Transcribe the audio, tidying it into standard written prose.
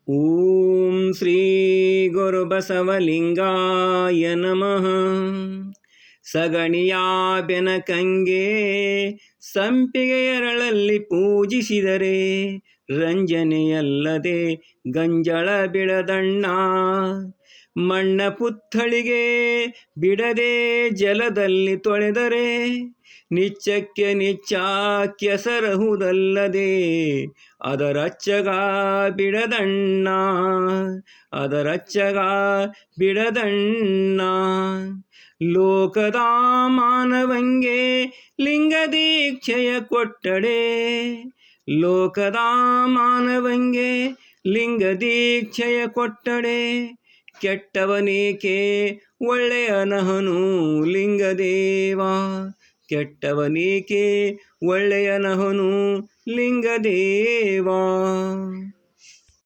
ಓಂ ಶ್ರೀ ಗುರುಬಸವಲಿಂಗಾಯ ನಮಃ. ಸಗಣಿಯ ಬೆನಕಂಗೆ ಸಂಪಿಗೆ ಎರಳಲ್ಲಿ ಪೂಜಿಸಿದರೆ ರಂಜನೆಯಲ್ಲದೆ ಗಂಜಳ ಬಿಡದಣ್ಣ. ಮಣ್ಣ ಪುತ್ಥಳಿಗೆ ಬಿಡದೆ ಜಲದಲ್ಲಿ ತೊಳೆದರೆ ನಿಚ್ಚಕ್ಕೆ ನಿಚ್ಚ ಕೆಸರಹುದಲ್ಲದೆ ಅದರಚ್ಚಗ ಬಿಡದಣ್ಣ, ಅದರಚ್ಚಗ ಬಿಡದಣ್ಣ. ಲೋಕದ ಮಾನವಂಗೆ ಲಿಂಗ ದೀಕ್ಷೆಯ ಕೊಟ್ಟಡೆ, ಲೋಕದ ಮಾನವಂಗೆ ಲಿಂಗ ದೀಕ್ಷೆಯ ಕೊಟ್ಟಡೆ ಕೆಟ್ಟವನೇಕೆ ಒಳ್ಳೆಯನಹನು ಲಿಂಗದೇವ, ಕೆಟ್ಟವನೇಕೆ ಒಳ್ಳೆಯನಹನು ಲಿಂಗದೇವ.